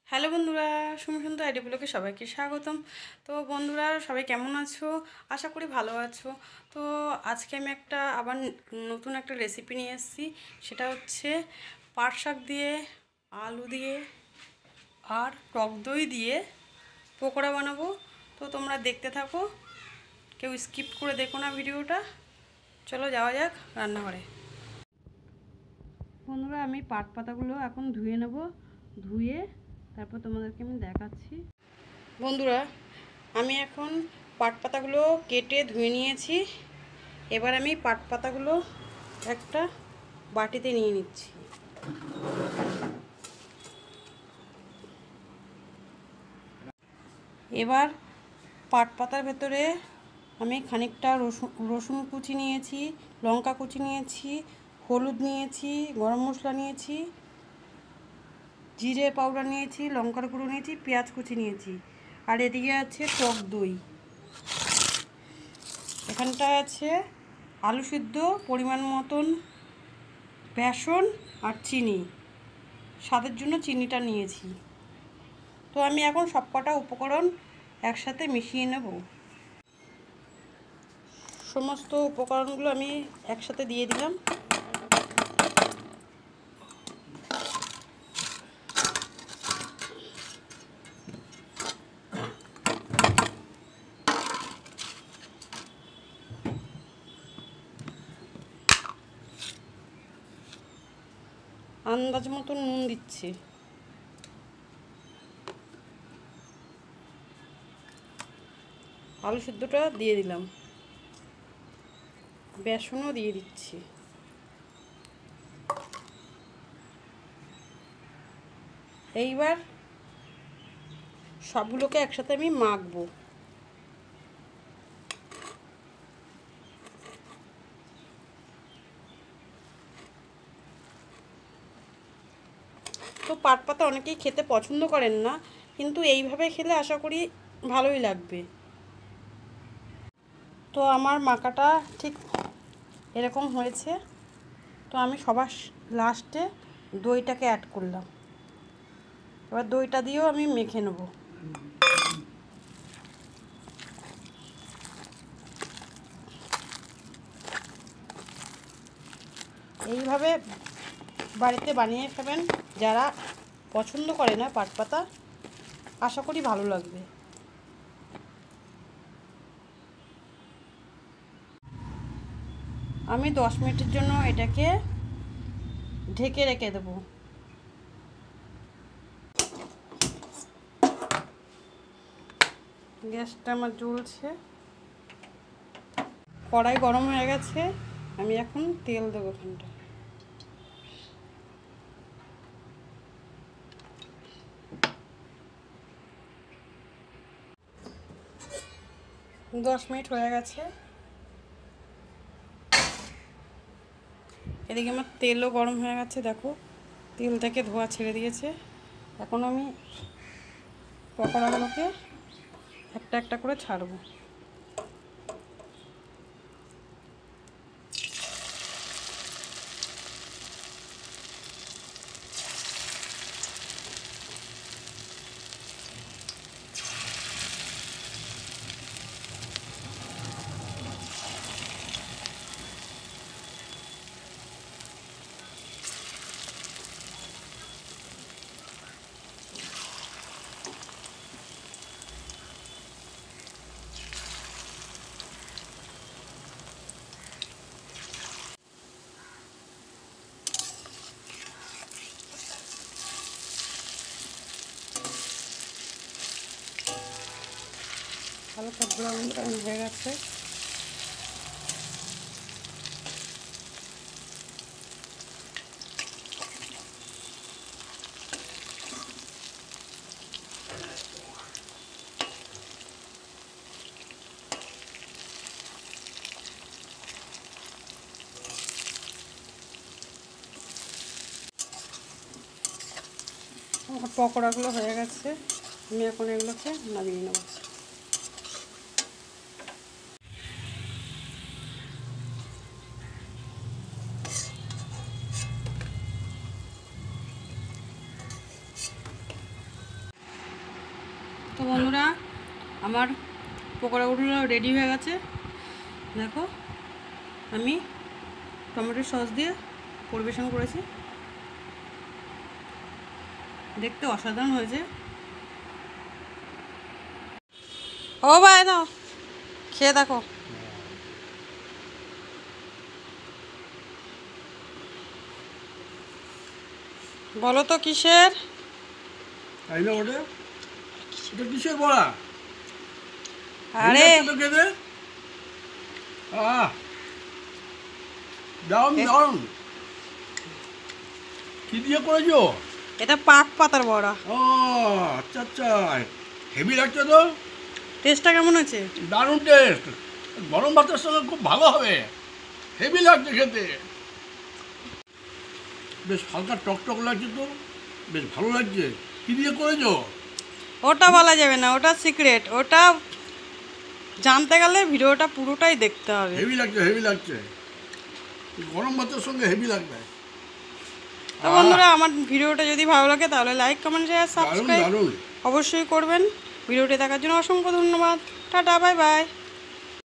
Hello বন্ধুরা, সুন্দর ID ব্লগে সবাইকে স্বাগতম। তো বন্ধুরা, সবাই কেমন আছো? আশা করি ভালো আছো। তো আজকে আমি আবার নতুন একটা রেসিপি নিয়ে এসেছি। সেটা হচ্ছে পাট শাক দিয়ে, আলু দিয়ে আর টক দই দিয়ে পকোড়া বানাবো। তো তোমরা দেখতে থাকো, কেউ স্কিপ করে দেখো না ভিডিওটা। চলো যাওয়া যাক রান্নাঘরে। বন্ধুরা, আমি পাট পাতাগুলো এখন ধুয়ে নেব। ধুয়ে তারপর তোমাদেরকে আমি দেখাচ্ছি। বন্ধুরা, আমি এখন পাট পাতাগুলো কেটে ধুয়ে নিয়েছি। এবার আমি পাট পাতাগুলো একটা বাটিতে নিয়ে নিচ্ছি। এবার পাট পাতার ভেতরে আমি খানিকটা রসুন কুচি নিয়েছি, লঙ্কা কুচি নিয়েছি, হলুদ নিয়েছি, গরম মশলা নিয়েছি, জিরে পাউডার নিয়েছি, লঙ্কার গুঁড়ো নিয়েছি, পেঁয়াজ কুচি নিয়েছি। আর এদিকে আছে টক দই। এখানটায় আছে আলু সিদ্ধ, পরিমাণ মতন বেসন আর চিনি। স্বাদের জন্য চিনিটা নিয়েছি। তো আমি এখন সবকটা উপকরণ একসাথে মিশিয়ে নেব। সমস্ত উপকরণগুলো আমি একসাথে দিয়ে দিলাম। আন্দাজ মতন নুন দিচ্ছি। আলু সিদ্ধটা দিয়ে দিলাম, বেসনও দিয়ে দিচ্ছি। এইবার সবগুলোকে একসাথে আমি মাখবো। তো পাট পাতা অনেকেই খেতে পছন্দ করেন না, কিন্তু এইভাবে খেলে আশা করি ভালোই লাগবে। তো আমার মাখাটা ঠিক এরকম হয়েছে। তো আমি সবার লাস্টে দইটাকে অ্যাড করলাম। এবার দইটা দিয়েও আমি মেখে নেব। এইভাবে বাড়িতে বানিয়ে খাবেন যারা পছন্দ করে না পাট পাতা, আশা করি ভালো লাগবে। আমি 10 মিনিটের জন্য এটাকে ঢেকে রেখে দেবো। গ্যাসটা আমার জ্বলছে, কড়াই গরম হয়ে গেছে। আমি এখন তেল দেবো এখানটা। দশ মিনিট হয়ে গেছে। এদিকে আমার তেলও গরম হয়ে গেছে, দেখো তেল থেকে ধোঁয়া ছেড়ে দিয়েছে। এখন আমি পকোড়াগুলোকে একটা একটা করে ছাড়বো। হালকা ব্রাউন ব্রাউন হয়ে গেছে। আমার পকোড়াগুলো হয়ে গেছে। আমি এখন এগুলোকে নামিয়ে নেব। বন্ধুরা আমার পকোড়াগুলো রেডি হয়ে গেছে। দেখো আমি টমেটো সস দিয়ে পরিবেশন করেছি, দেখতে অসাধারণ হয়েছে। ও ভাই দাও খেয়ে দেখো। বলো তো কিসের? কিসের বড়া? আরে দারুন কি দিয়ে করেছো? এটা পাক পাতার বড়া। ও আচ্ছা আচ্ছা, হেভি লাগছে তো। টেস্টটা কেমন হয়েছে? দারুণ টেস্ট, গরম ভাতের সঙ্গে খুব ভালো হবে, হেভি লাগছে খেতে। বেশ হালকা টকটক লাগছে তো, বেশ ভালো লাগছে। কি দিয়ে করেছো? ওটা বলা যাবে না, ওটা সিক্রেট। ওটা জানতে গেলে ভিডিওটা পুরোটাই দেখতে হবে। হেভি লাগছে, হেভি লাগছে, গরম ভাতের সঙ্গে হেভি লাগবে। তো বন্ধুরা আমার ভিডিওটা যদি ভালো লাগে তাহলে লাইক কমেন্ট শেয়ার দারুণ সাবস্ক্রাইব দারুণ। অবশ্যই করবেন। ভিডিওটি দেখার জন্য অসংখ্য ধন্যবাদ। Tata, bye bye.